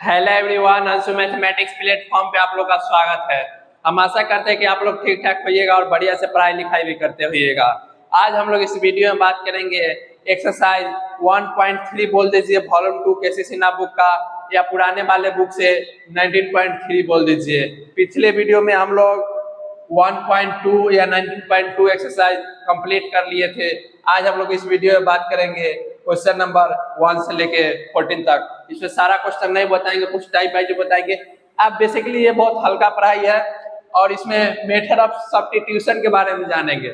Hello everyone, Anshu mathematics platform पे आप लोग का स्वागत है। हम आशा करते हैं कि आप लोग ठीक ठाक होइएगा और बढ़िया से पढ़ाई लिखाई भी करते होइएगा। आज हम लोग इस वीडियो में बात करेंगे एक्सरसाइज 1.3 बोल दीजिए वॉल्यूम 2 केसीसीना बुक का, या पुराने वाले बुक से 19.3 बोल दीजिए। पिछले वीडियो में हम लोग 1.2 या 19.2 एक्सरसाइज कंप्लीट कर लिए थे। आज हम लोग इस वीडियो में बात करेंगे क्वेश्चन नंबर 1 से लेके 14 तक। इसमें सारा क्वेश्चन नहीं बताएंगे, कुछ टाइप वाइज बताएंगे। आप बेसिकली ये बहुत हल्का पढ़ाई है और इसमें मेथड ऑफ सब्स्टिट्यूशन के बारे में जानेंगे।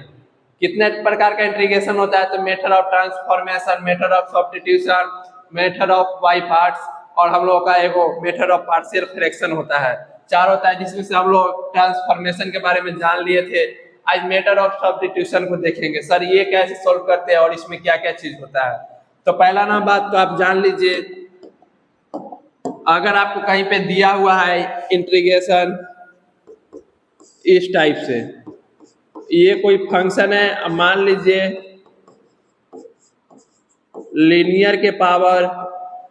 कितने प्रकार का इंटीग्रेशन होता है, तो method of transformation, method of substitution, method of by parts, और हम लोगों का एक मेथड ऑफ पार्शियल फ्रैक्शन होता है। चार होता है, जिसमें से हम लोग ट्रांसफॉर्मेशन के बारे में जान लिए थे। आज मेथड ऑफ सब्स्टिट्यूशन को देखेंगे। सर ये कैसे सोल्व करते हैं और इसमें क्या क्या चीज होता है। तो पहला ना बात तो आप जान लीजिए, अगर आपको कहीं पे दिया हुआ है इंटीग्रेशन इस टाइप से, ये कोई फंक्शन है, अब मान लीजिए लीनियर के पावर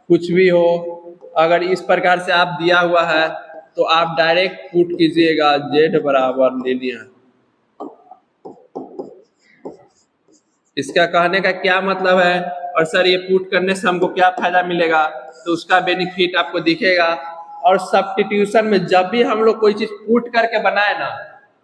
कुछ भी हो, अगर इस प्रकार से आप दिया हुआ है तो आप डायरेक्ट पुट कीजिएगा z बराबर लीनियर। इसका कहने का क्या मतलब है, और सर ये पुट करने से हमको क्या फायदा मिलेगा, तो उसका बेनिफिट आपको दिखेगा। और सब्स्टिट्यूशन में जब भी हम लोग कोई चीज पुट करके बनाए ना,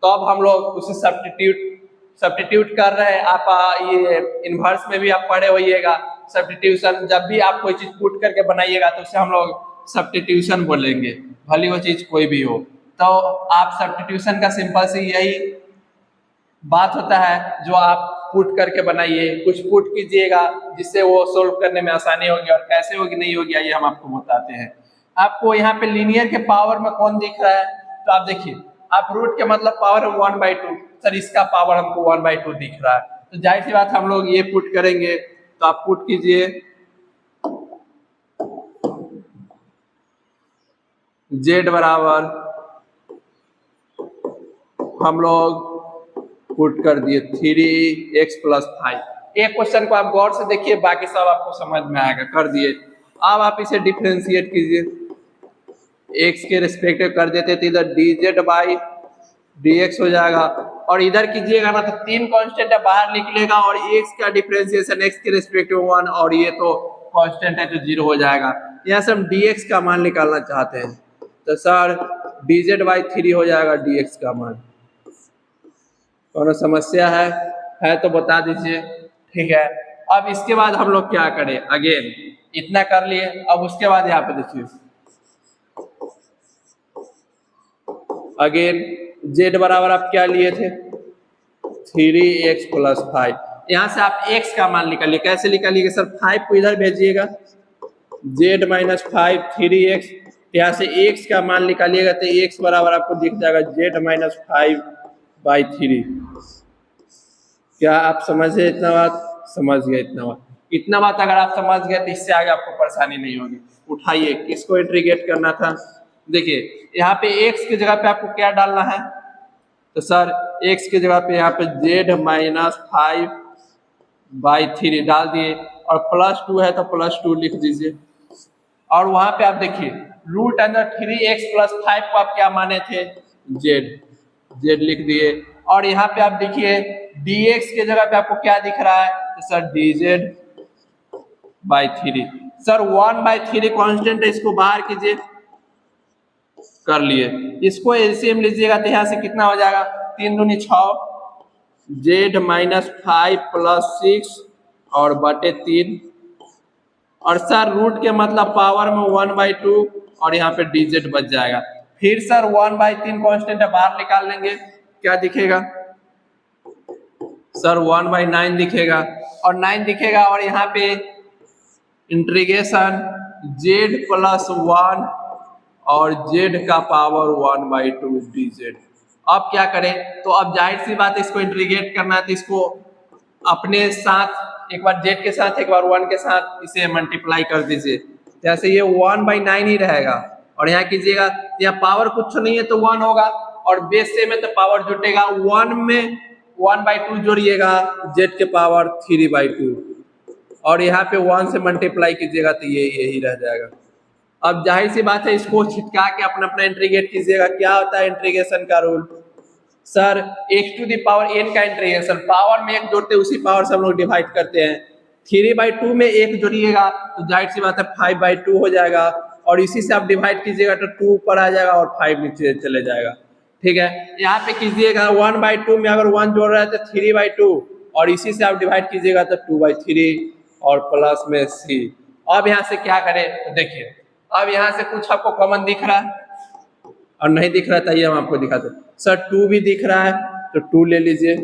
तो अब हम लोग उसे सब्स्टिट्यूट कर रहे हैं। आप ये इनवर्स में भी आप पढ़े होइएगा। सब्स्टिट्यूशन जब भी आप कोई चीज पुट करके बनाइएगा तो उसे हम लोग सब्स्टिट्यूशन बोलेंगे, भले वो चीज कोई भी हो। तो आप सब्स्टिट्यूशन का सिंपल सी यही बात होता है, जो आप पुट करके बनाइए, कुछ पुट कीजिएगा जिससे वो सोल्व करने में आसानी होगी। और कैसे होगी नहीं होगी आइए हम आपको बताते हैं। आपको यहाँ पे लीनियर के पावर में कौन दिख रहा है, तो आप देखिए, आप रूट के मतलब पावर 1/2, सर इसका पावर हमको 1/2 दिख रहा है, तो जाहिर सी बात हम लोग ये पुट करेंगे। तो आप पुट कीजिए z बराबर, हम लोग पुट कर दिए 3x + 5। एक क्वेश्चन को आप गौर से देखिए, बाकी सब आपको समझ में आएगा। कर दिए, अब आप इसे डिफरेंशिएट कीजिए, x के रिस्पेक्टिव कर देते तो इधर dz/dx हो जाएगा, और इधर कीजिएगा ना तो तीन कांस्टेंट है बाहर निकलेगा, और x का डिफरेंशिएशन x के रिस्पेक्टिव 1, और ये तो कांस्टेंट है तो 0 हो जाएगा। यहाँ से हम dx का मान निकालना चाहते हैं, तो सर dz/3 हो जाएगा dx का मान। कौन समस्या है तो बता दीजिए, ठीक है। अब इसके बाद हम लोग क्या करें, अगेन इतना कर लिए। अब उसके बाद यहाँ पे देखिए, अगेन z बराबर आप क्या लिए थे, 3x + 5। यहाँ से आप x का मान निकालिए। कैसे निकालिएगा सर, 5 को इधर भेजिएगा, z - 5 3x, यहाँ से x का मान निकालिएगा तो x बराबर आपको दिख जाएगा z - 5/3। क्या आप समझे इतना बात? समझ गए इतना बात अगर आप समझ गए तो इससे आगे आपको परेशानी नहीं होगी। उठाइए, किसको इंटीग्रेट करना था। देखिए यहाँ पे x की जगह पे आपको क्या डालना है, तो सर x की जगह पे यहाँ पे z - 5/3 डाल दिए, और +2 है तो +2 लिख दीजिए। और वहां पे आप देखिए रूट अंदर 3x + 5 को आप क्या माने थे, z लिख दिए। और यहाँ पे आप देखिए dx के जगह पे आपको क्या दिख रहा है, तो सर dz/3। सर 1/3 कांस्टेंट है, इसको बाहर कीजिए, कर लिए। इसको एलसीएम लीजिएगा तो यहाँ से कितना हो जाएगा, 3 दूनी 6, z - 5 + 6 और बटे 3, और सर रूट के मतलब पावर में 1/2, और यहाँ पे dz बच जाएगा। फिर सर 1/3 कांस्टेंट है, बाहर निकाल लेंगे, क्या दिखेगा सर 1/9 दिखेगा, और 9 दिखेगा। और यहाँ पे इंटीग्रेशन z + 1 और z का पावर 1/2 dz। अब क्या करें, तो अब जाहिर सी बात है इसको इंटीग्रेट करना है, तो इसको अपने साथ एक बार z के साथ एक बार 1 के साथ इसे मल्टीप्लाई कर दीजिए, जैसे ये 1/9 ही रहेगा। और यहाँ कीजिएगा, यहाँ पावर कुछ नहीं है तो 1 होगा, और बेस से में तो पावर जुटेगा, 1 में 1/2 जोड़िएगा, z के पावर 3/2, और यहाँ पे 1 से मल्टीप्लाई कीजिएगा तो ये यही रह जाएगा। अब जाहिर सी बात है इसको छिटका के अपना अपना इंटीग्रेट कीजिएगा। क्या होता है इंटीग्रेशन का rule sir, x to the power n का इंटीग्रेशन, पावर में एक जोड़ते उसी पावर से हम लोग डिवाइड करते हैं। 3/2 में एक जोड़िएगा तो जाहिर सी बात है 5/2 हो जाएगा, और इसी से आप डिवाइड कीजिएगा तो 2 ऊपर आ जाएगा और 5 नीचे चले जाएगा। ठीक है, यहाँ पे कीजिएगा 1/2 में अगर 1 जोड़ रहा है तो 3/2, और इसी से आप डिवाइड कीजिएगा तो 2/3 और प्लस में c। अब यहाँ से क्या करें तो देखिए, अब यहाँ से कुछ आपको कॉमन दिख रहा है और नहीं दिख रहा था, ये हम आपको दिखाते हैं। सर 2 भी दिख रहा है तो 2 ले लीजिए,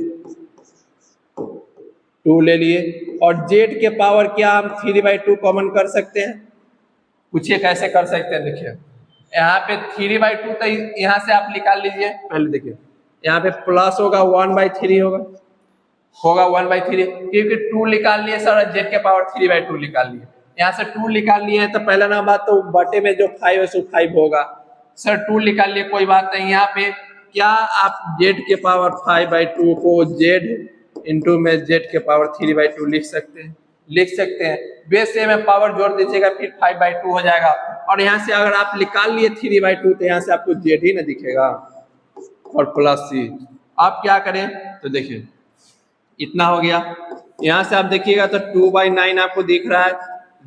2 ले लिए, और z के पावर क्या हम 3/2 कॉमन कर सकते हैं? पूछिए कैसे कर सकते हैं। देखिए यहाँ पे 3/2 तो यहाँ से आप निकाल लीजिए। पहले देखिए यहाँ पे प्लस होगा 1/3 होगा 1/3, क्योंकि 2 निकाल लिए सर, z के पावर 3/2 निकाल लिए। यहाँ से 2 निकाल लिए तो पहला ना बात तो बटे में जो 5 है सो 5 होगा। सर 2 निकाल लिए, कोई बात नहीं। यहाँ पे क्या आप z के पावर 5/2 को z इंटू में z के पावर 3/2 लिख सकते हैं? लिख सकते हैं। बेस से में पावर जोड़ दीजिएगा फिर 5/2 हो जाएगा, और यहाँ से अगर आप निकाल लिए 3/2 तो यहाँ से आपको z ही ना दिखेगा और प्लस c। आप क्या करें तो देखिए इतना हो गया। यहाँ से आप देखिएगा तो 2/9 आपको दिख रहा है,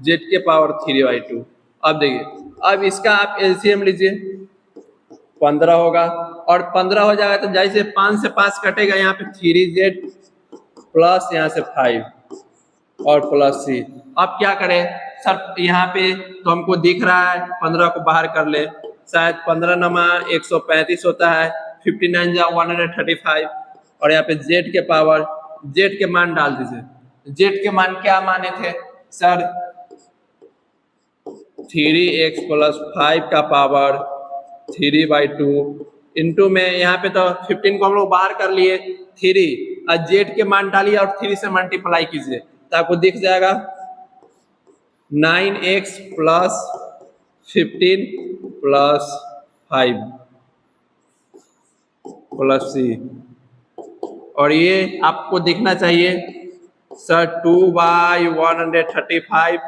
z के पावर 3/2। अब देखिए, अब इसका आप एलसीएम लीजिए, 15 होगा, और 15 हो जाएगा तो जैसे 5 से 5 कटेगा, यहाँ पे 3z प्लस यहाँ से 5 और प्लस c। अब क्या करें सर, यहाँ पे तो हमको दिख रहा है 15 को बाहर कर ले, शायद 15 नमा 135 होता है, 59 जा 135, और यहाँ पे z के पावर, z के मान डाल दीजिए। z के मान क्या माने थे सर? 3x प्लस 5 का पावर 3/2 इंटू में यहाँ पे तो 15 को हम लोग बाहर कर लिए 3, और z के मान डालिए और 3 से मल्टीप्लाई कीजिए तो आपको दिख जाएगा 9x plus 15 plus 5 plus c, और ये आपको दिखना चाहिए सर 2/135,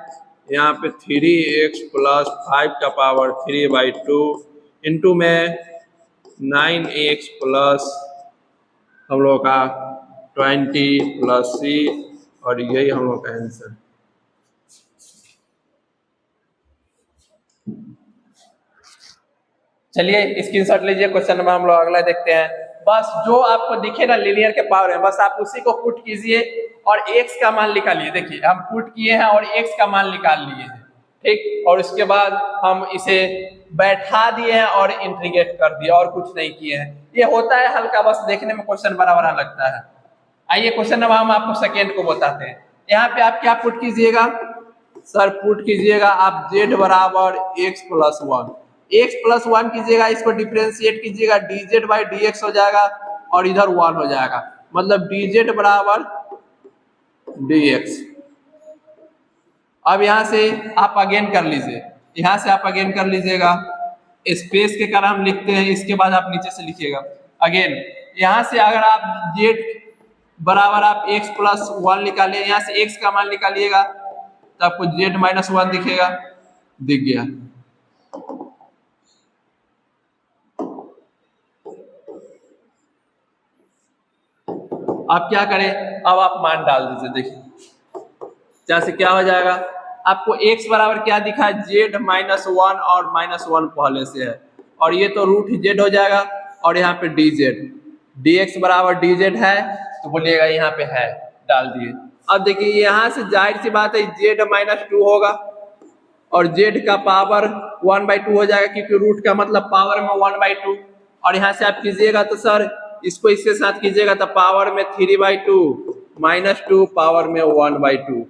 यहाँ पे 3x प्लस 5 का पावर 3/2 इंटू में 9x प्लस हम लोग का 20 प्लस c, और यही हम लोग का आंसर। चलिए स्क्रीनशॉट लीजिए, क्वेश्चन नंबर हम लोग अगला देखते हैं। बस जो आपको दिखे ना लीनियर के पावर है, बस आप उसी को पुट कीजिए और x का मान निकालिए। देखिए हम पुट किए हैं और x का मान निकाल लिए हैं, ठीक, और उसके बाद हम इसे बैठा दिए हैं और इंटीग्रेट कर दिए, और कुछ नहीं किए हैं। ये होता है हल्का, बस देखने में क्वेश्चन बड़ा बड़ा लगता है। आइए क्वेश्चन नंबर हम आपको सेकेंड को बताते हैं। यहाँ पे आप क्या पुट कीजिएगा सर? पुट कीजिएगा आप z बराबर x प्लस 1, x प्लस 1 कीजिएगा, इसको डिफरेंशिएट कीजिएगा, dz बाई dx हो जाएगा और इधर 1 हो जाएगा, मतलब dz बराबर dx। अब यहाँ से आप अगेन कर लीजिए, यहाँ से आप अगेन कर लीजिएगा, स्पेस के कारण हम लिखते हैं, इसके बाद आप नीचे से लिखिएगा अगेन। यहाँ से अगर आप z बराबर आप x प्लस 1 निकालिए, यहाँ से x का मान निकालिएगा तो आपको z माइनस 1 दिखेगा, दिख गया। आप क्या करें, अब आप मान डाल दीजिए। देखिए जहाँ से क्या हो जाएगा, आपको x बराबर क्या दिखा है? z माइनस 1 और माइनस 1 पहले से है, और ये तो रूट z हो जाएगा, और यहाँ पे dz, dx बराबर dz है तो बोलिएगा यहाँ पे है, डाल दिए। अब देखिए यहाँ से जाहिर सी बात है z माइनस 2 होगा, और z का पावर 1/2 हो जाएगा, क्योंकि रूट का मतलब पावर में 1/2, और यहाँ से आप कीजिएगा तो सर इसको इसके साथ कीजिएगा तो पावर में 3/2 माइनस 2 पावर में 1/2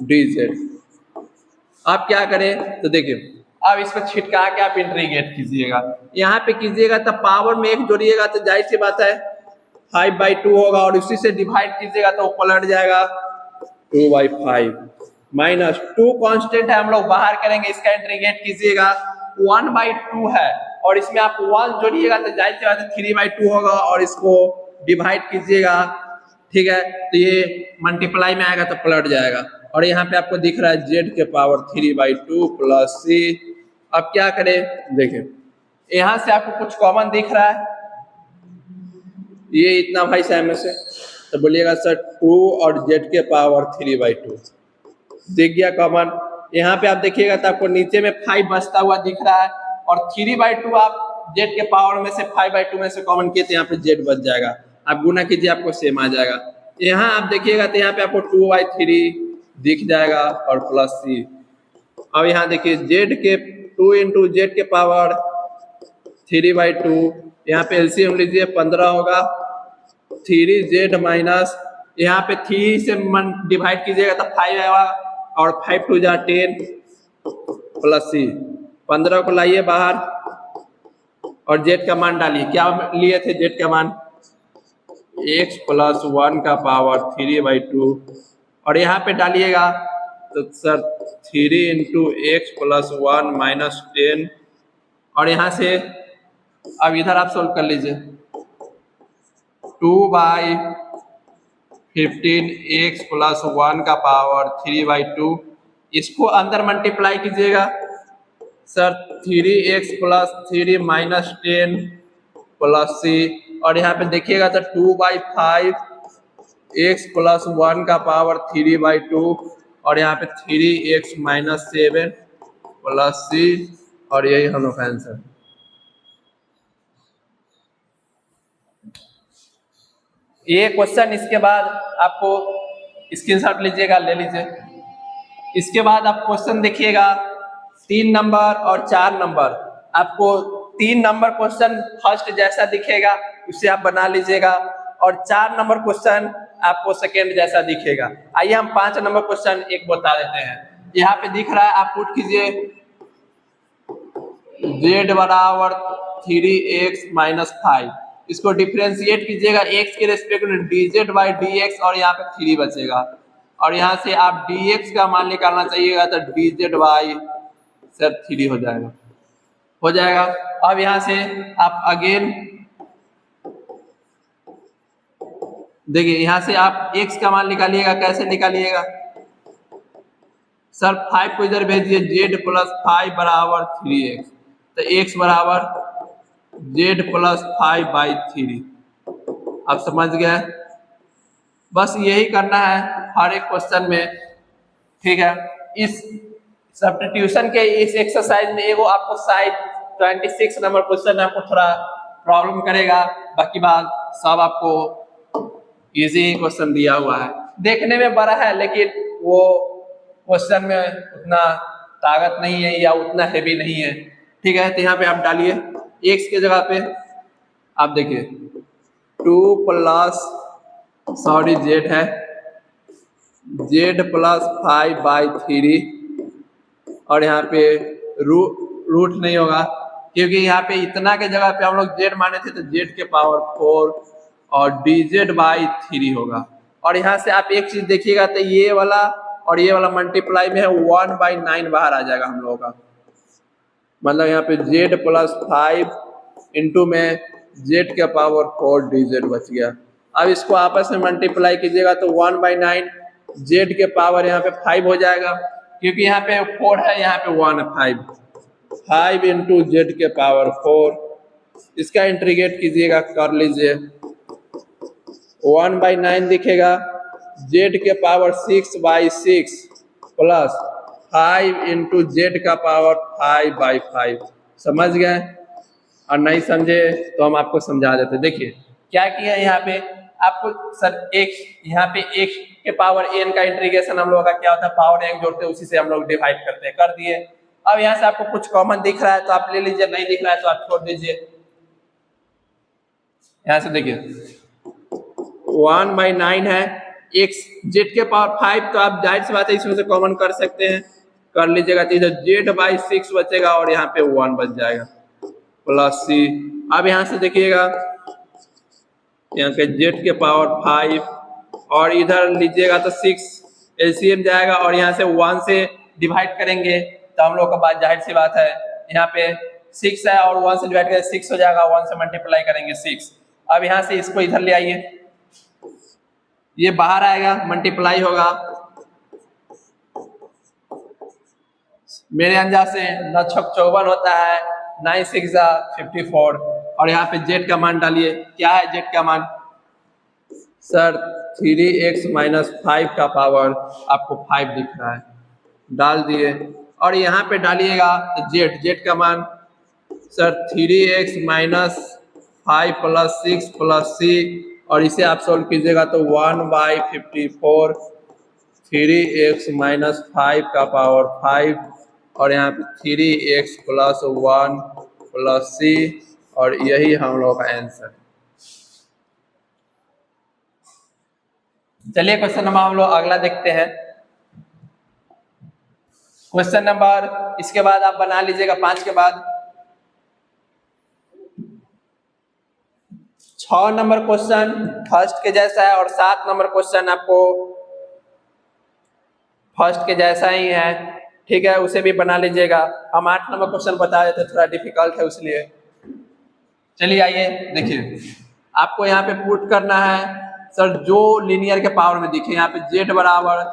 dz। आप क्या करें तो देखिए, अब इसको छिटका के आप इंटीग्रेट कीजिएगा, यहाँ पे कीजिएगा तो पावर में 1 जोड़िएगा तो जाहिर सी बात है 5/2 होगा, और उसी से डिवाइड कीजिएगा तो पलट जाएगा 2/5 माइनस 2 कांस्टेंट है, हम लोग बाहर करेंगे, इसका इंटीग्रेट कीजिएगा 1/2 है, और इसमें आप 1 जोड़िएगा तो जाहिर सी बात है 3/2 होगा, और इसको डिवाइड कीजिएगा, ठीक है, तो ये मल्टीप्लाई में आएगा तो पलट जाएगा, और यहाँ पे आपको दिख रहा है z के पावर 3/2 प्लस c अब क्या करें, देखिए यहाँ से आपको कुछ कॉमन दिख रहा है, ये इतना भाई सेम में से, तो बोलिएगा सर 2 और z के पावर 3/2 दिख गया कॉमन। यहाँ पे आप देखिएगा तो आपको नीचे में 5 बचता हुआ दिख रहा है, और 3/2 आप z के पावर में से 5/2 में से कॉमन किए तो यहाँ पे z बच जाएगा, आप गुना कीजिए आपको सेम आ जाएगा। यहाँ आप देखिएगा तो यहाँ पे आपको 2/3 दिख जाएगा और प्लस c। अब यहाँ देखिए z के 2 इंटू जेड के पावर 3/2, यहाँ पे एलसीएम लीजिए 15 होगा, 3z माइनस यहाँ पे 3 से डिवाइड कीजिएगा तो 5 आएगा, और 5 2 जा 10 प्लस c, 15 को लाइए बाहर और z का मान डालिए। क्या लिए थे z का मान, x + 1 का पावर 3/2, और यहाँ पे डालिएगा तो सर 3 इंटू x + 1 माइनस 10, और यहाँ से अब इधर आप सोल्व कर लीजिए 2/15 x + 1 का पावर 3/2, इसको अंदर मल्टीप्लाई कीजिएगा sir 3x + 3 minus 10 plus c, और यहाँ पे देखिएगा तो 2/5 x + 1 का पावर 3/2, और यहाँ पे 3x माइनस 7 प्लस c, और यही हम लोग का आंसर। ये क्वेश्चन इसके बाद आपको स्क्रीनशॉट लीजिएगा, ले लीजिए। इसके बाद आप क्वेश्चन देखिएगा 3 नंबर और 4 नंबर, आपको 3 नंबर क्वेश्चन फर्स्ट जैसा दिखेगा उसे आप बना लीजिएगा, और 4 नंबर क्वेश्चन आपको सेकेंड जैसा दिखेगा। आइए हम 5 नंबर क्वेश्चन एक बता देते हैं। यहाँ पे दिख रहा है, आप पुट कीजिए z बराबर 3x माइनस 5, इसको डिफ्रेंशिएट कीजिएगा x के रेस्पेक्ट में dz/dx, और यहाँ पे 3 बचेगा, और यहाँ से आप dx का मान निकालना चाहिएगा तो dz/3 हो जाएगा। अब यहाँ से आप अगेन देखिए, यहाँ से आप x का मान निकालिएगा, कैसे निकालिएगा सर 5 को इधर भेजिए, z + 5 बराबर 3x, तो x बराबर z + 5/3, आप समझ गए। बस यही करना है हर एक क्वेश्चन में, ठीक है। इस सब्स्टिट्यूशन के इस एक्सरसाइज में एगो आपको शायद 26 नंबर क्वेश्चन आपको थोड़ा प्रॉब्लम करेगा, बाकी बात सब आपको इजी क्वेश्चन दिया हुआ है। देखने में बड़ा है लेकिन वो क्वेश्चन में उतना ताकत नहीं है या उतना हेवी नहीं है, ठीक है। तो यहाँ पे आप डालिए x के जगह पे, आप देखिए 2 प्लस z है, z + 5/3, और यहाँ पे रूट नहीं होगा क्योंकि यहाँ पे इतना के जगह पे हम लोग z माने थे, तो z के पावर 4 और dz/3 होगा। और यहाँ से आप एक चीज देखिएगा तो ये वाला और ये वाला मल्टीप्लाई में है 1/9 बाहर आ जाएगा हम लोगों का, मतलब यहाँ पे z + 5 इंटू में z के पावर 4 dz बच गया। अब इसको आपस में मल्टीप्लाई कीजिएगा तो 1/9 z के पावर यहाँ पे 5 हो जाएगा, क्योंकि यहाँ पे 4 है, यहाँ पे 1 है, 5 इंटू z के पावर 4, इसका इंटीग्रेट कीजिएगा, कर लीजिए 1/9 दिखेगा, z के पावर 6/6 प्लस 5 इंटू z का पावर 5/5। समझ गए? और नहीं समझे तो हम आपको समझा देते। देखिए क्या किया यहाँ पे, आपको सर x यहाँ पे x के पावर n का इंटीग्रेशन हम लोगों का क्या होता है, पावर n जोड़ते हैं, उसी से हम लोग डिवाइड करते हैं, कर दिए। अब यहाँ से आपको कुछ कॉमन दिख रहा है तो आप ले लीजिए, नहीं दिख रहा है तो आप छोड़ दीजिए। यहाँ से देखिए 1/9 है, x z के पावर 5, तो आप जाहिर सी बात है इसमें से कॉमन कर सकते हैं, कर लीजिएगा तो इधर z/6 बचेगा और यहाँ पे 1 बच जाएगा प्लस c। अब यहाँ से देखिएगा यहाँ पे z के पावर 5 और इधर लीजिएगा तो 6 एलसीएम जाएगा, और यहाँ से 1 से डिवाइड करेंगे तो हम लोग का बात जाहिर सी बात है, यहाँ पे 6 है और 1 से डिवाइड करेंगे 6 हो जाएगा, 1 से मल्टीप्लाई करेंगे 6। अब यहाँ से इसको इधर ले आइए, ये बाहर आएगा, मल्टीप्लाई होगा, मेरे अंदाज से 9 छक 54 होता है, 9 6 54। और यहाँ पे जेड का मान डालिए, क्या है जेड का मान सर 3x माइनस 5 का पावर आपको 5 दिख रहा है, डाल दिए। और यहाँ पे डालिएगा तो जेड, जेड का मान sir 3x minus 5 plus 6 plus C, और इसे आप सोल्व कीजिएगा तो 1/54 3x माइनस 5 का पावर 5, और यहाँ पे 3x प्लस 1 प्लस सी, और यही हम लोग का आंसर। चलिए क्वेश्चन नंबर हम लोग अगला देखते हैं। क्वेश्चन नंबर इसके बाद आप बना लीजिएगा 5 के बाद 6 नंबर क्वेश्चन फर्स्ट के जैसा है, और 7 नंबर क्वेश्चन आपको फर्स्ट के जैसा ही है, ठीक है, उसे भी बना लीजिएगा। हम 8 नंबर क्वेश्चन बता देते, थोड़ा डिफिकल्ट है उसलिए। चलिए आइए देखिए, आपको यहाँ पे पुट करना है सर जो लीनियर के पावर में दिखे, यहाँ पे जेड बराबर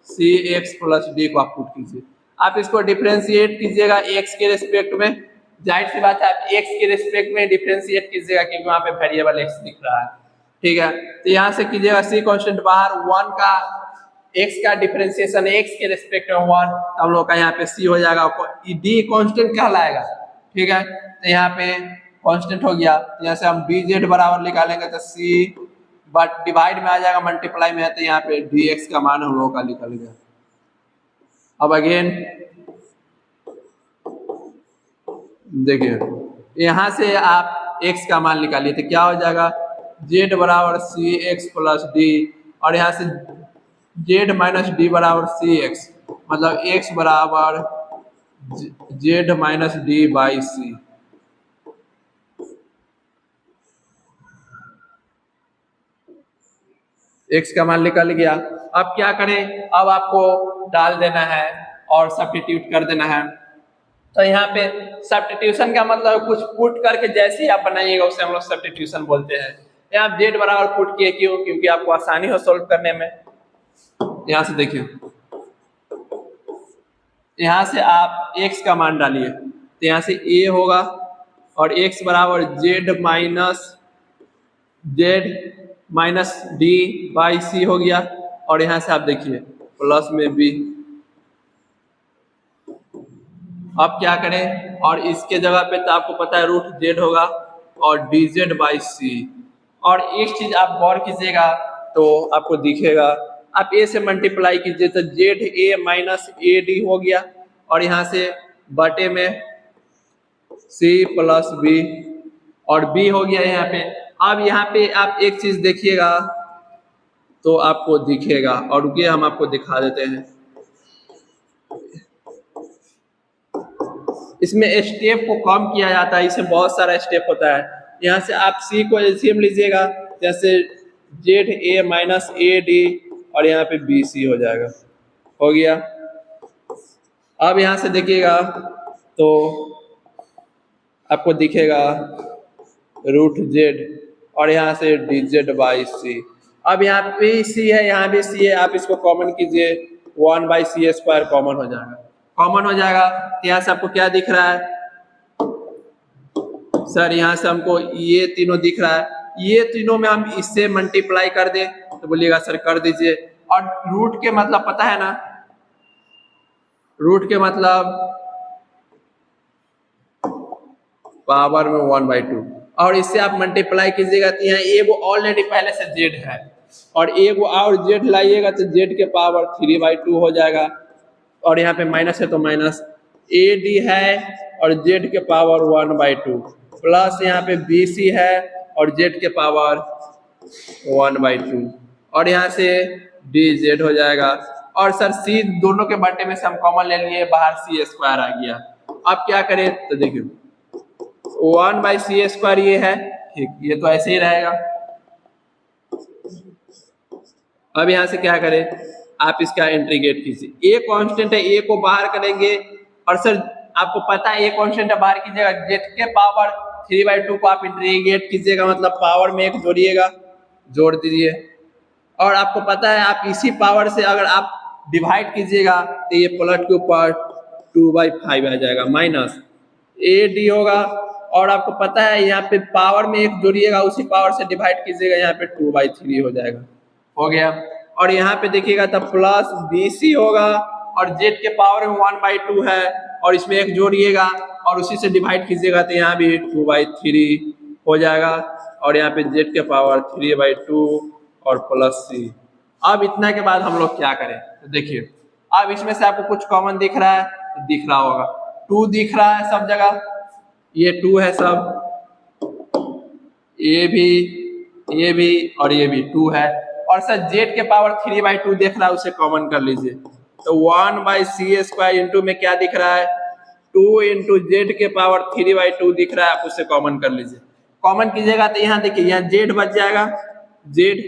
सी एक्स प्लस डी को आप पुट कीजिए। आप इसको डिफ्रेंशिएट कीजिएगा एक्स के रिस्पेक्ट में, जाहिर सी बात है आप एक्स के रिस्पेक्ट में डिफ्रेंशिएट कीजिएगा क्योंकि वहाँ पे वेरिएबल एक्स दिख रहा है, ठीक है। तो यहाँ से कीजिएगा सी कांस्टेंट बाहर, 1 का एक्स का डिफरेंशिएशन एक्स के रिस्पेक्ट में 1, तो हम लोग का यहाँ पे सी हो जाएगा, डी कांस्टेंट कहलाएगा, ठीक है। तो यहाँ पे कांस्टेंट हो गया, यहाँ से हम डी जेड बराबर निकालेंगे तो सी, बट डिवाइड में आ जाएगा, मल्टीप्लाई में है तो यहाँ पे डी एक्स का मान हम लोगों का निकल गया। अब अगेन देखिए, यहाँ से आप x का मान निकालिए तो क्या हो जाएगा, z बराबर सी एक्स प्लस डी, और यहाँ से z माइनस डी बराबर सी एक्स, मतलब x बराबर z minus D by C. x का मान निकल गया। अब क्या करें, अब आपको डाल देना है और सब्स्टिट्यूट कर देना है। तो यहाँ पे सब्स्टिट्यूशन का मतलब कुछ पुट करके जैसे ही आप बनाइएगा उसे हम लोग सब्स्टिट्यूशन बोलते हैं। यहाँ जेड बराबर पुट किए, क्यों, क्योंकि आपको आसानी हो सोल्व करने में। यहाँ से देखिए, यहाँ से आप x का मान डालिए तो यहाँ से a होगा, और x बराबर जेड माइनस डी बाई सी हो गया, और यहाँ से आप देखिए प्लस में b। अब क्या करें, और इसके जगह पे तो आपको पता है रूट जेड होगा और डी जेड बाई सी। और एक चीज आप गौर कीजिएगा तो आपको दिखेगा, आप ए से मल्टीप्लाई कीजिए तो Z A minus A D हो गया, और यहाँ से बटे में सी प्लस बी, और बी हो गया यहाँ पे। अब यहाँ पे आप एक चीज देखिएगा तो आपको दिखेगा, और रुकिए हम आपको दिखा देते हैं। इसमें स्टेप को कम किया जाता है, इसमें बहुत सारा स्टेप होता है। यहाँ से आप सी को एलसीएम लीजिएगा, जैसे Z A minus A D, और यहाँ पे बी सी हो जाएगा, हो गया। अब यहाँ से देखिएगा तो आपको दिखेगा रूट जेड, और यहाँ से डी जेड बाई सी। अब यहाँ पे सी है, यहाँ भी सी है, आप इसको कॉमन कीजिए, 1/c² कॉमन हो जाएगा, कॉमन हो जाएगा। यहाँ से आपको क्या दिख रहा है सर, यहाँ से हमको ये तीनों दिख रहा है, ये तीनों में हम इससे मल्टीप्लाई कर दें तो बोलिएगा सर कर दीजिए। और रूट के मतलब पता है ना, रूट के मतलब पावर में 1/2, और इससे आप मल्टीप्लाई कीजिएगा तो यहाँ ए वो ऑलरेडी पहले से जेड है, और ए वो और जेड लाइएगा तो जेड के पावर 3/2 हो जाएगा, और यहाँ पे माइनस है तो माइनस ए डी है और जेड के पावर 1/2, प्लस यहाँ पे बी सी है और जेड के पावर 1/2, और यहाँ से डी जेड हो जाएगा। और सर सी दोनों के बटे में से हम कॉमन ले लिए, बाहर c² आ गया। अब क्या करें तो देखिए 1/c² ये है, ठीक, ये तो ऐसे ही रहेगा। अब यहाँ से क्या करें, आप इसका इंटीग्रेट कीजिए, ए कांस्टेंट है, ए को बाहर करेंगे, और सर आपको पता है ए कांस्टेंट है, बाहर कीजिएगा, जेड के पावर 3/2 को आप इंटीग्रेट कीजिएगा, मतलब पावर में एक जोड़िएगा, जोड़ दीजिए। और आपको पता है आप इसी पावर से अगर आप डिवाइड कीजिएगा तो ये प्लस के ऊपर 2/5 आ जाएगा माइनस ए डी होगा। और आपको पता है यहाँ पे पावर में एक जोड़िएगा, उसी पावर से डिवाइड कीजिएगा, यहाँ पे 2/3 हो जाएगा, हो गया। और यहाँ पे देखिएगा तब प्लस बी सी होगा, और जेड के पावर में 1/2 है, और इसमें एक जोड़िएगा और उसी से डिवाइड कीजिएगा तो यहाँ भी 2/3 हो जाएगा। और यहाँ पे जेड के पावर 3/2 और प्लस सी। अब इतना के बाद हम लोग क्या करें, तो देखिए अब इसमें से आपको कुछ कॉमन दिख रहा है, तो दिख रहा होगा 2 दिख रहा है सब जगह, ये 2 है सब, ये भी और ये भी 2 है। और सर जेड के पावर 3/2 देख रहा है, उसे कॉमन कर लीजिए, तो 1/c² इंटू में क्या दिख रहा है 2 इंटू जेड के पावर 3/2 दिख रहा है, आप उसे कॉमन कर लीजिए। कॉमन कीजिएगा तो यहाँ देखिए यहाँ जेड बच जाएगा, जेड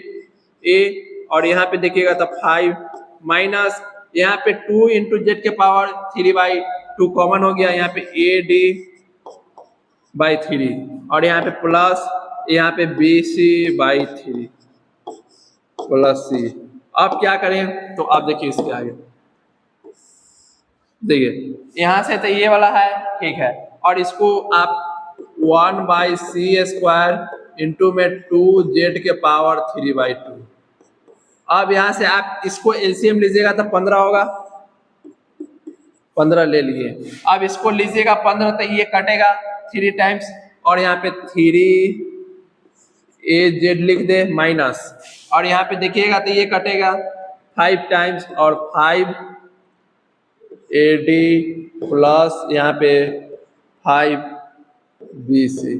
ए, और यहाँ पे देखिएगा तो 5 माइनस यहाँ पे 2 इंटू जेड के पावर 3/2 कॉमन हो गया, यहाँ पे ए डी बाई 3, और यहाँ पे प्लस यहाँ पे बी सी बाई 3 प्लस सी। अब क्या करें, तो आप देखिए इसके आगे देखिए यहाँ से तो ये वाला है, ठीक है, और इसको आप 1/c² इंटू में 2z के पावर 3/2। अब यहाँ से आप इसको एलसीएम लीजिएगा तो 15 होगा, 15 ले लिए। अब इसको लीजिएगा 15 तो ये कटेगा 3 टाइम्स, और यहाँ पे 3az लिख दे माइनस, और यहाँ पे देखिएगा तो ये कटेगा 5 टाइम्स, और 5ad प्लस यहाँ पे 5bc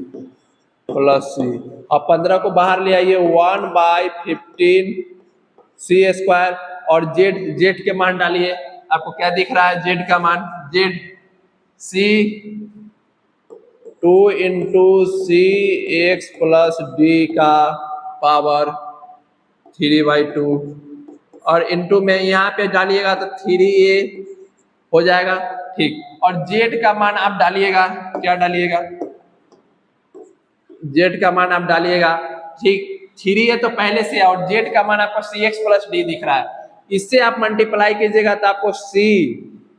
प्लस सी। अब 15 को बाहर ले आइए, 1/15c², और जेड के मान डालिए, आपको क्या दिख रहा है जेड का मान, जेड सी 2 इंटू सी एक्स प्लस डी का पावर 3/2, और इंटू में यहाँ पे डालिएगा तो 3a हो जाएगा, ठीक। और जेड का मान आप डालिएगा, क्या डालिएगा, जेड का मान आप डालिएगा, ठीक। 3a तो पहले से है, और जेड का मान आपको सी एक्स प्लस डी दिख रहा है, इससे आप मल्टीप्लाई कीजिएगा तो आपको c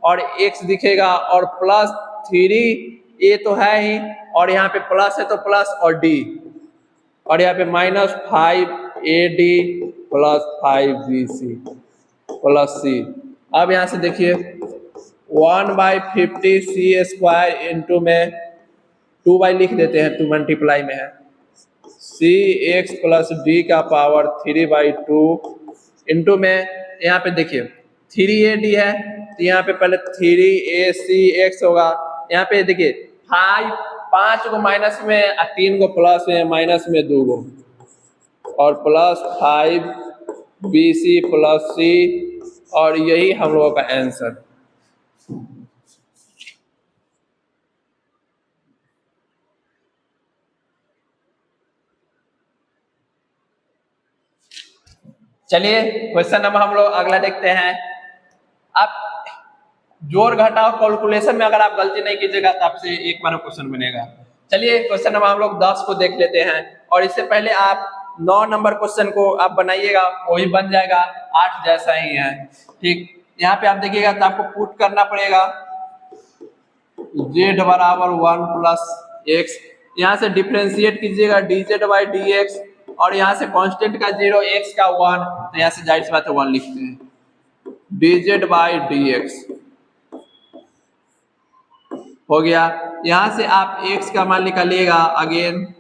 और x दिखेगा, और प्लस 3a तो है ही, और यहाँ पे प्लस है तो प्लस और d, और यहाँ पे minus 5ad plus 5bc plus c। अब यहाँ से देखिए 1/50c² इंटू में 2 लिख देते हैं, 2 मल्टीप्लाई में है, cx प्लस डी का पावर 3/2 इंटू में यहाँ पे देखिए 3ad है, तो यहाँ पे पहले 3acx होगा, यहाँ पे देखिए 5 को माइनस में, 3 को प्लस में, माइनस में 2 को, और प्लस 5bc प्लस c, और यही हम लोगों का आंसर। चलिए क्वेश्चन नंबर हम लोग अगला देखते हैं। आप जोड़ घटाव कैलकुलेशन में अगर आप गलती नहीं कीजिएगा तो आपसे एक बार क्वेश्चन बनेगा। चलिए क्वेश्चन नंबर हम लोग 10 को देख लेते हैं, और इससे पहले आप 9 नंबर क्वेश्चन को आप बनाइएगा, वही बन जाएगा 8 जैसा ही है, ठीक। यहाँ पे आप देखिएगा तो आपको पुट करना पड़ेगा z बराबर 1 प्लस x, यहाँ से डिफ्रेंशिएट कीजिएगा dz बाई dx, और यहाँ से कांस्टेंट का 0, x का 1, तो यहाँ से जाहिर सी बात है 1 लिखते हैं, dz बाई dx हो गया। यहाँ से आप x का मान निकालिएगा, अगेन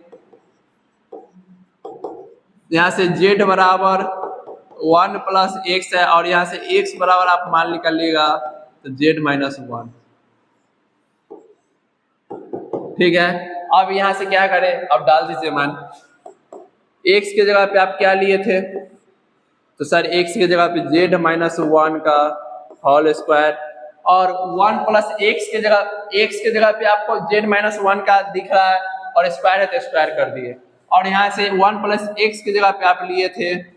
यहाँ से z बराबर 1 प्लस x है, और यहाँ से x बराबर आप मान निकालिएगा तो z माइनस 1, ठीक है। अब यहाँ से क्या करें, अब डाल दीजिए मान, x के जगह पे आप क्या लिए थे, तो सर x के जगह पे z माइनस 1 का होल स्क्वायर, और 1 प्लस x के जगह पे आपको z माइनस 1 का दिख रहा है, और स्क्वायर है तो स्क्वायर कर दिए, और यहाँ से 1 प्लस x के जगह पे आप लिए थे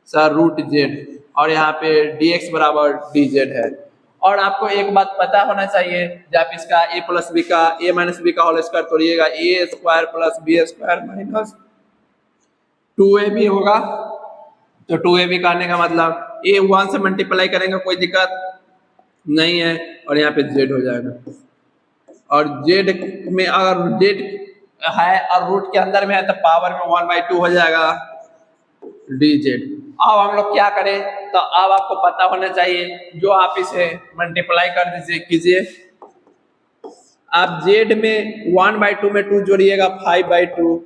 सर रूट z, और यहाँ पे dx बराबर dz है। और आपको एक बात पता होना चाहिए, जब आप इसका a प्लस बी का a माइनस बी का होल स्क्वायर तोड़िएगा, a square plus B square minus 2ab होगा, तो 2ab करने का मतलब a 1 से मल्टीप्लाई करेंगे कोई दिक्कत, नहीं है, और यहाँ पे जेड हो जाएगा। और जेड में अगर जेड है और रूट के अंदर में है तो पावर में 1/2 हो जाएगा डी जेड। अब हम लोग क्या करें, तो अब आपको पता होना चाहिए, जो आप इसे मल्टीप्लाई कर दीजिए कीजिए। आप जेड में 1/2 में 2 जोड़िएगा 5/2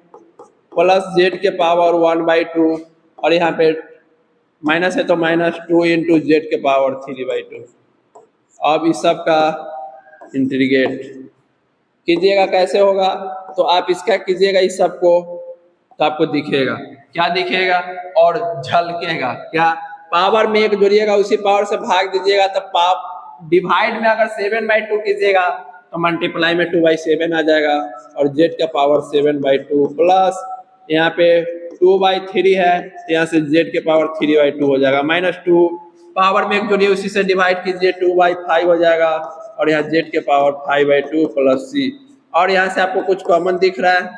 प्लस जेड के पावर 1/2, और यहाँ पे माइनस है तो -2 इंटू जेड के पावर 3/2। अब इस सब का इंटीग्रेट कीजिएगा, कैसे होगा, तो आप इसका कीजिएगा इस सब को, तो आपको दिखेगा, क्या दिखेगा और झलकेगा क्या, पावर में एक जोड़िएगा उसी पावर से भाग दीजिएगा, तो डिवाइड में अगर 7/2 कीजिएगा तो मल्टीप्लाई में 2/7 आ जाएगा, और जेड का पावर 7/2 प्लस यहाँ पे 2/3 है, तो यहाँ से जेड के पावर 3/2 हो जाएगा, -2 पावर में एक जोड़िए उसी से डिवाइड कीजिए 2/5 हो जाएगा, और यहाँ जेड के पावर 5/2 प्लस सी। और यहाँ से आपको कुछ कॉमन दिख रहा है,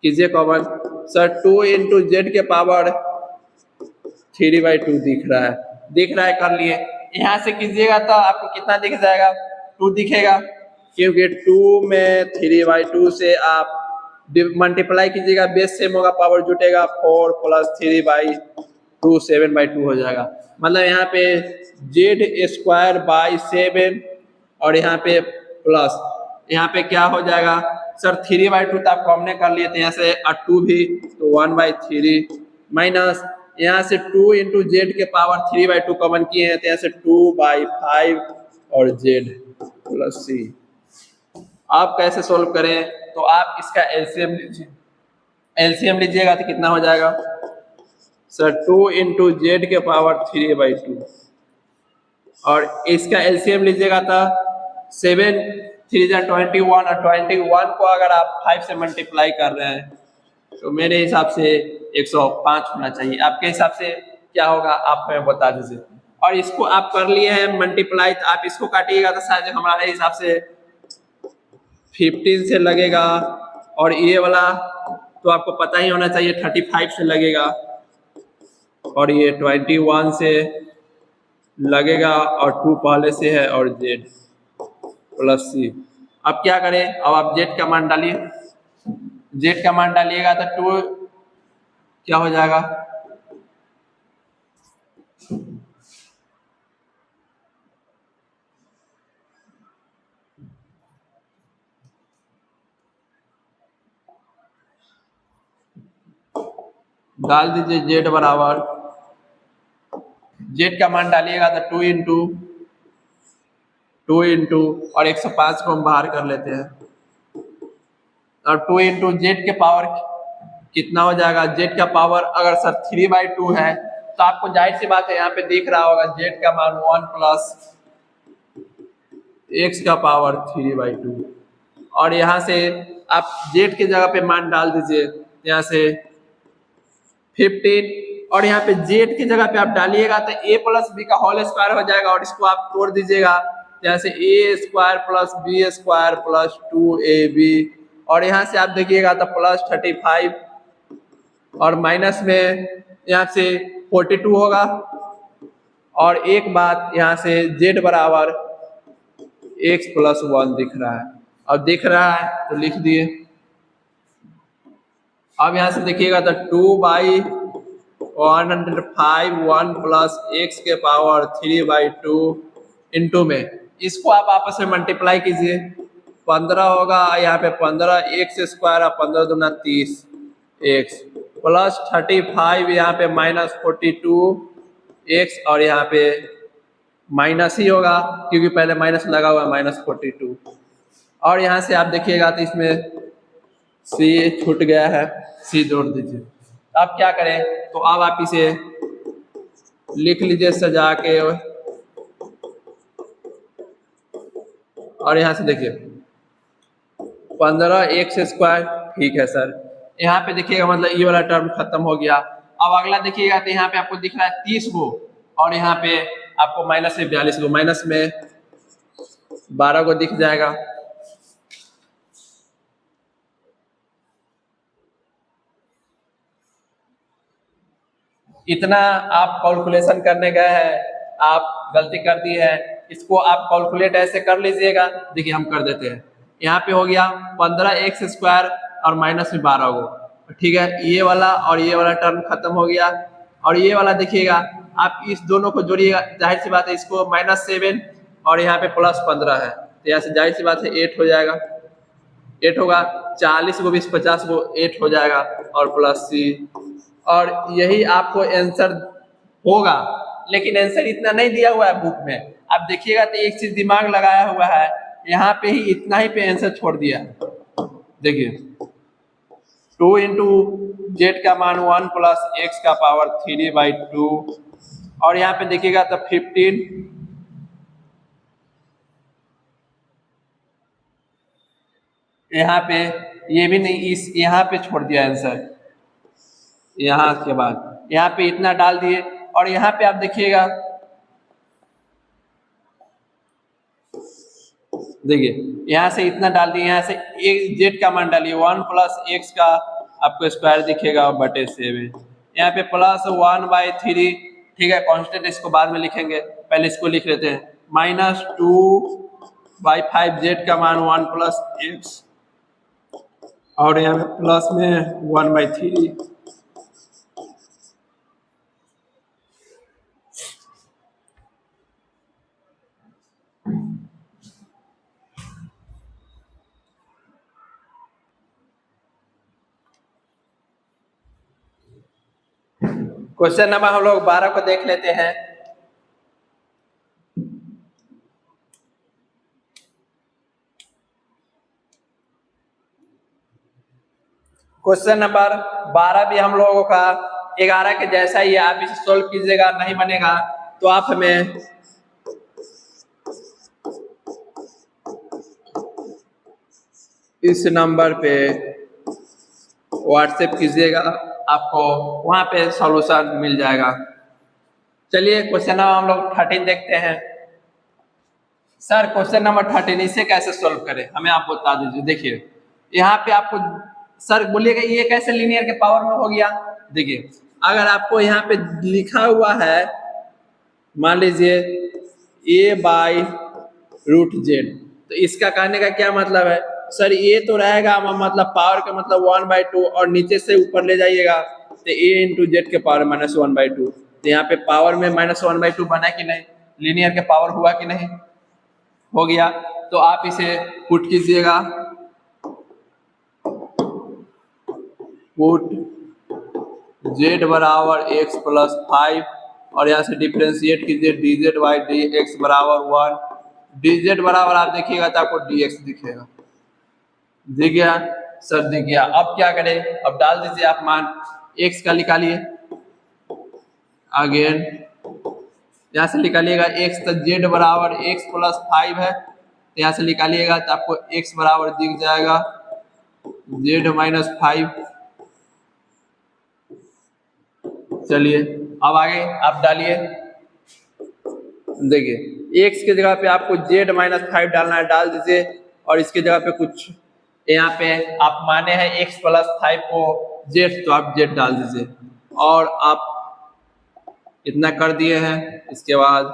कीजिए कॉमन, सर 2 इंटू जेड के पावर 3/2 दिख रहा है, कर लिए। यहाँ से कीजिएगा तो आपको कितना दिख जाएगा, 2 दिखेगा, क्योंकि 2 में 3/2 से आप मल्टीप्लाई कीजिएगा, बेस सेम होगा, पावर जुटेगा 4 प्लस 3/2 7/2 हो जाएगा। मतलब यहाँ पे Z²/7, और यहाँ पे प्लस, यहाँ पे क्या हो जाएगा सर 3/2 तो आप कॉमन कर लिए, तो यहाँ से 2 भी तो 1/3 माइनस यहाँ से 2 इंटू जेड के पावर 3/2 कॉमन किए हैं, तो यहाँ से 2/5 और जेड प्लस सी। आप कैसे सोल्व करें, तो आप इसका एलसीएम लीजिए, एलसीएम लीजिएगा तो कितना हो जाएगा सर 2 इंटू जेड के पावर 3/2, और इसका एलसीएम लीजिएगा तो 7 3 जा 21, और 21 को अगर आप 5 से मल्टीप्लाई कर रहे हैं तो मेरे हिसाब से 105 होना चाहिए। आपके हिसाब से क्या होगा आप हमें बता दीजिए। और इसको आप कर लिए हैं मल्टीप्लाई, तो आप इसको काटिएगा तो शायद हमारे हिसाब से 15 से लगेगा, और ये वाला तो आपको पता ही होना चाहिए 35 से लगेगा, और ये 21 से लगेगा, और 2 पहले से है, और जेड प्लस सी। अब क्या करें, अब आप जेड का मान डालिए, जेड का मान डालिएगा तो 2 क्या हो जाएगा डाल दीजिए जेड बराबर, जेड का मान डालिएगा तो 2 इंटू और 105 को हम बाहर कर लेते हैं, और 2 इंटू जेड के पावर कितना हो जाएगा, जेड का पावर अगर सर 3/2 है तो आपको जाहिर सी बात है यहाँ पे दिख रहा होगा जेड का मान 1 प्लस एक्स का पावर 3/2, और यहाँ से आप जेड की जगह पे मान डाल दीजिए, यहाँ से 15, और यहाँ पे जेड की जगह पे आप डालिएगा तो a प्लस बी का होल स्क्वायर हो जाएगा, और इसको आप तोड़ दीजिएगा, जैसे a² plus b² plus 2ab, और यहाँ से आप देखिएगा तो प्लस 35, और माइनस में यहाँ से 42 होगा, और एक बात यहाँ से z बराबर x प्लस 1 दिख रहा है, अब दिख रहा है तो लिख दिए। अब यहाँ से देखिएगा तो 2/105 1 प्लस एक्स के पावर 3/2 इंटू में, इसको आप आपस में मल्टीप्लाई कीजिए, 15 होगा, यहाँ पे 15 x² 15 दूना 30 x प्लस 35, यहाँ पे -42 x, और यहाँ पे माइनस ही होगा क्योंकि पहले माइनस लगा हुआ है -42, और यहाँ से आप देखिएगा तो इसमें सी छूट गया है, सी जोड़ दीजिए। अब क्या करें, तो अब आप इसे लिख लीजिए सजा के, और यहाँ से देखिए 15 x², ठीक है सर, यहाँ पे देखिएगा मतलब ये वाला टर्म खत्म हो गया। अब अगला देखिएगा तो यहाँ पे आपको दिख रहा है 30 गो, और यहाँ पे आपको माइनस में 42 गो, माइनस में 12 गो दिख जाएगा। इतना आप कैलकुलेशन करने गए हैं, आप गलती कर दी है, इसको आप कैलकुलेट ऐसे कर लीजिएगा। देखिए हम कर देते हैं। यहाँ पे हो गया 15x² और माइनस में 12 को, ठीक है। ये वाला और ये वाला टर्म खत्म हो गया। और ये वाला देखिएगा, आप इस दोनों को जोड़िएगा, जाहिर सी बात है इसको -7 और यहाँ पे +15 है, तो यहाँ से जाहिर सी बात है 8 हो जाएगा। 8 होगा, 40 को 20 50 को 8 हो जाएगा और +c। और यही आपको आंसर होगा, लेकिन आंसर इतना नहीं दिया हुआ है बुक में। आप देखिएगा तो एक चीज दिमाग लगाया हुआ है, यहाँ पे ही इतना ही पे आंसर छोड़ दिया। देखिए 2 इंटू जेड का मान 1 + x का पावर 3/2 और यहाँ पे देखिएगा तो 15, यहाँ पे ये भी नहीं, इस यहाँ पे छोड़ दिया आंसर। यहाँ के बाद यहाँ पे इतना डाल दिए और यहाँ पे आप देखिएगा, देखिए यहाँ से इतना डाल दिए, यहाँ से एक जेड का मान डालिए 1 + x का आपको स्क्वायर दिखेगा /7। यहाँ पे +1/3, ठीक है, कांस्टेंट इसको बाद में लिखेंगे, पहले इसको लिख लेते हैं। -2/5 जेड का मान 1 + x और यहाँ पे प्लस में 1/3। क्वेश्चन नंबर हम लोग 12 को देख लेते हैं। क्वेश्चन नंबर 12 भी हम लोगों का 11 के जैसा ही है। आप इसे सोल्व कीजिएगा, नहीं बनेगा तो आप हमें इस नंबर पे व्हाट्सएप कीजिएगा, आपको वहां पे सॉल्यूशन मिल जाएगा। चलिए क्वेश्चन नंबर हम लोग 13 देखते हैं। सर क्वेश्चन नंबर 13 इसे कैसे सोल्व करें, हमें आप बता दीजिए। देखिए यहाँ पे आपको सर बोलिएगा ये कैसे लीनियर के पावर में हो गया। देखिए अगर आपको यहाँ पे लिखा हुआ है, मान लीजिए a/√z, तो इसका कहने का क्या मतलब है सर, ये तो रहेगा मतलब पावर का मतलब 1/2 और नीचे से ऊपर ले जाइएगा तो a × z के पावर -1/2। तो यहाँ पे पावर में -1/2 बना कि नहीं, लीनियर के पावर हुआ कि नहीं, हो गया। तो आप इसे पुट कीजिएगा, पुट z = x + 5 और यहाँ से डिफ्रेंशिएट कीजिए dz/dx = 1। dz बराबर आप देखिएगा तो आपको dx दिखेगा, दिख गया सर, दिख गया। अब क्या करें, अब डाल दीजिए आप मान, x का निकालिए, अगेन यहाँ से निकालिएगा x, तो z = x + 5 है, तो यहाँ से निकालिएगा तो आपको x बराबर दिख जाएगा z - 5। चलिए अब आगे आप डालिए, देखिए x की जगह पे आपको z - 5 डालना है, डाल दीजिए। और इसकी जगह पे कुछ यहाँ पे आप माने हैं x + 5 को z, तो आप z डाल दीजिए और आप इतना कर दिए हैं। इसके बाद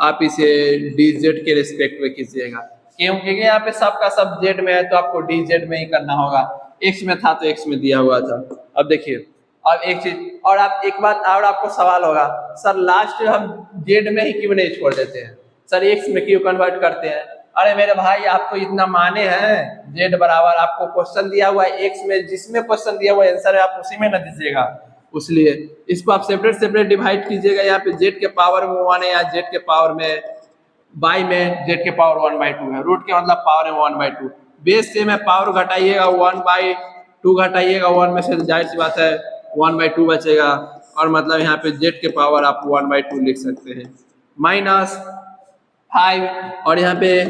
आप इसे dz के रिस्पेक्ट में कीजिएगा, क्योंकि यहाँ पे सबका सब z में है तो आपको dz में ही करना होगा। x में था तो x में दिया हुआ था। अब देखिए अब एक चीज और, आप एक बात और आपको सवाल होगा, सर लास्ट हम z में ही क्यों नहीं छोड़ देते हैं, सर x में क्यों कन्वर्ट करते हैं। अरे मेरे भाई आप तो इतना माने हैं, z बराबर आपको क्वेश्चन दिया हुआ है x में, जिसमें क्वेश्चन दिया हुआ है आंसर है आप उसी में न दीजिएगा, इसलिए इसको आप सेपरेट डिवाइड कीजिएगा। यहाँ पे z के पावर में 1 है, या z के पावर में बाई में z के पावर 1/2 है, रूट के मतलब पावर है 1/2। बेस से में पावर घटाइएगा 1/2 घटाइएगा 1 में से, जाहिर सी बात है 1/2 बचेगा, और मतलब यहाँ पे z के पावर आप 1/2 लिख सकते हैं, -5 और यहाँ पे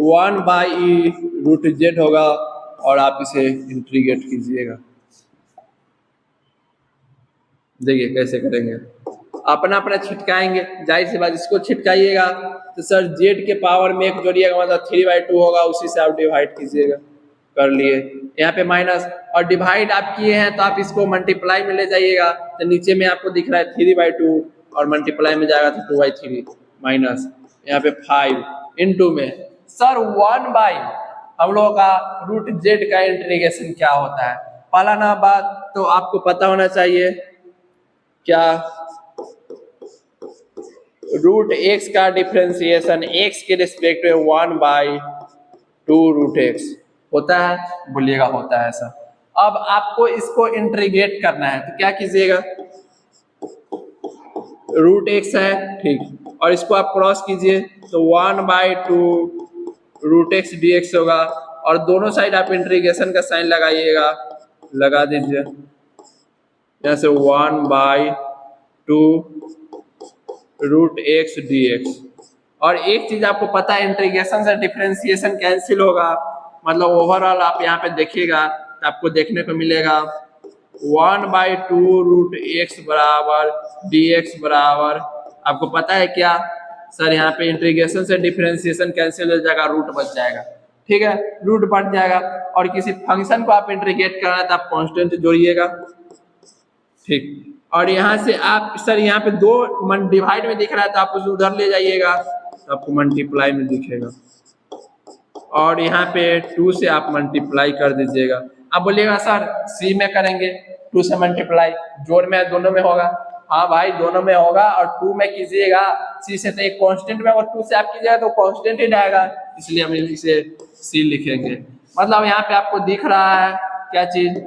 1/√z होगा और आप इसे इंटीग्रेट कीजिएगा। देखिए कैसे करेंगे, अपना अपना छिटकाएंगे, जाहिर सी बात इसको छिटकाइएगा तो सर z के पावर में 1 जोड़िएगा मतलब 3/2 होगा, उसी से आप डिवाइड कीजिएगा। कर लिए, यहाँ पे माइनस और डिवाइड आप किए हैं तो आप इसको मल्टीप्लाई में ले जाइएगा, तो नीचे में आपको दिख रहा है 3/2 और मल्टीप्लाई में जाएगा तो 2/3 माइनस। यहाँ पे 5 इनटू में सर 1 बाई हम लोगों का रूट जेड का इंटीग्रेशन क्या होता है। पहला ना बात तो आपको पता होना चाहिए क्या, रूट एक्स का डिफरेंशिएशन एक्स के रिस्पेक्ट में 1/2 रूट एक्स होता है, बोलिएगा होता है ऐसा। अब आपको इसको इंटीग्रेट करना है तो क्या कीजिएगा, रूट एक्स है ठीक, और इसको आप क्रॉस कीजिए तो 1/2 रूट एक्स डी एक्स होगा, और दोनों साइड आप इंटीग्रेशन का साइन लगाइएगा, लगा दीजिए यहाँ से 1/2 रूट एक्स डी एक्स। और एक चीज आपको पता है, इंटीग्रेशन से डिफरेंशिएशन कैंसिल होगा, मतलब ओवरऑल आप यहाँ पे देखिएगा तो आपको देखने को मिलेगा 1/2 रूट एक्स बराबर डी एक्स बराबर, आपको पता है क्या सर, यहाँ पे इंटीग्रेशन से डिफरेंशिएशन कैंसिल हो जाएगा, रूट बच जाएगा, ठीक है, रूट बच जाएगा। और किसी फंक्शन को आप इंटीग्रेट करना है तो आप कांस्टेंट जोड़िएगा, ठीक। और यहाँ से आप सर यहाँ पे 2 डिवाइड में दिख रहा है तो आप उसे उधर ले जाइएगा तो आपको मल्टीप्लाई में दिखेगा, और यहाँ पे 2 से आप मल्टीप्लाई कर दीजिएगा। अब बोलिएगा सर सी में करेंगे 2 से मल्टीप्लाई, जोड़ में दोनों में होगा, हाँ भाई दोनों में होगा, और 2 में कीजिएगा सी से तो एक कांस्टेंट में, और 2 से आप कीजिएगा तो कांस्टेंट ही जाएगा, इसलिए हम इसे सी लिखेंगे। मतलब यहाँ पे आपको दिख रहा है क्या चीज,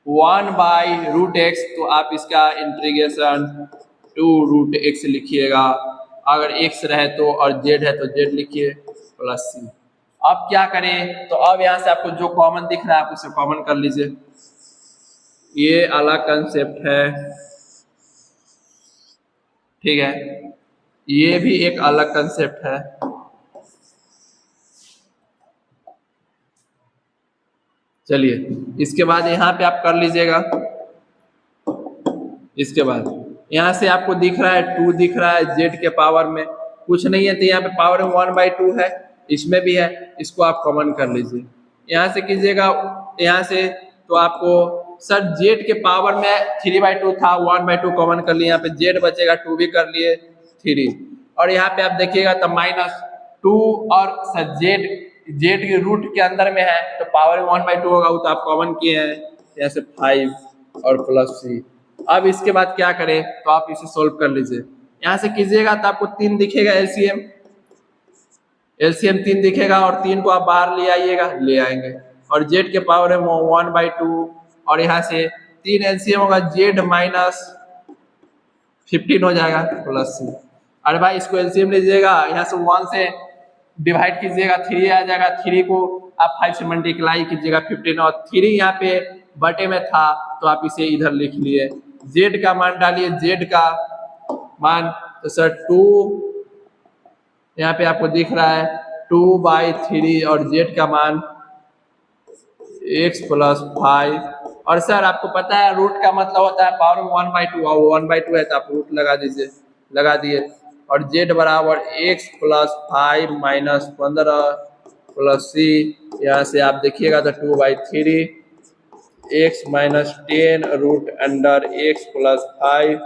1/√x, तो आप इसका इंटीग्रेशन 2√x लिखिएगा, अगर x रहे तो, और z है तो z लिखिए प्लस c। अब क्या करें, तो अब यहाँ से आपको जो कॉमन दिख रहा है आप उसे कॉमन कर लीजिए, ये अलग कंसेप्ट है, ठीक है, ये भी एक अलग कंसेप्ट है। चलिए इसके बाद यहाँ पे आप कर लीजिएगा, इसके बाद यहाँ से आपको दिख रहा है 2 दिख रहा है, z के पावर में कुछ नहीं है तो यहाँ पे पावर में 1/2 है, इसमें भी है, इसको आप कॉमन कर लीजिए, यहाँ से कीजिएगा, यहाँ से तो आपको सर z के पावर में 3/2 था, 1/2 कॉमन कर लिए, यहाँ पे z बचेगा 2 भी कर लिए 3, और यहाँ पे आप देखिएगा तो -2, और सर z के रूट के अंदर में है तो पावर में 1/2 होगा, वो तो आप कॉमन किए हैं, यहाँ से 5 और प्लस c। अब इसके बाद क्या करें, तो आप इसे सोल्व कर लीजिए, यहाँ से कीजिएगा तो आपको 3 दिखेगा, एलसीएम 3 दिखेगा, और 3 को आप बाहर ले आइएगा, ले आएंगे, और z के पावर है 1/2, और यहाँ से 3 एलसीएम होगा, z -15 हो जाएगा प्लस c। अरे भाई इसको एलसीएम लीजिएगा, यहाँ से 1 से डिवाइड कीजिएगा 3 आ जाएगा, 3 को आप 5 से मल्टीप्लाई कीजिएगा 15, और 3 यहाँ पे बटे में था तो आप इसे इधर लिख लिए, z का मान डालिए, z का मान तो सर 2 यहाँ पे आपको दिख रहा है 2/3, और z का मान x + 5, और सर आपको पता है रूट का मतलब होता है पावर में 1/2, और 1/2 है तो आप रूट लगा दीजिए, लगा दिए, और z बराबर x + 5 - 15 प्लस c, यहाँ से आप देखिएगा तो 2/3 x - 10 √x + 5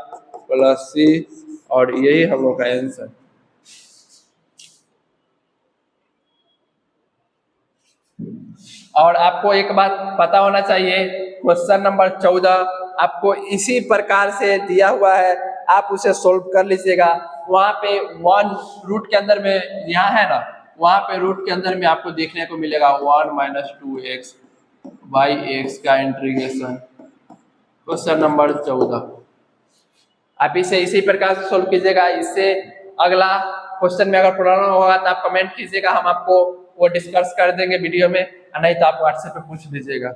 प्लस c, और यही हम लोग का आंसर। और आपको एक बात पता होना चाहिए, क्वेश्चन नंबर 14 आपको इसी प्रकार से दिया हुआ है, आप उसे सोल्व कर लीजिएगा। वहां पे 1 रूट के अंदर में यहाँ है ना, वहां पे रूट के अंदर में आपको देखने को मिलेगा 1 - 2x बाई x का इंटीग्रेशन, क्वेश्चन नंबर 14। आप इसे इसी प्रकार से सोल्व कीजिएगा। इससे अगला क्वेश्चन में अगर प्रॉब्लम होगा तो आप कमेंट कीजिएगा, हम आपको वो डिस्कस कर देंगे वीडियो में, नहीं तो आप व्हाट्सएप पे पूछ लीजिएगा।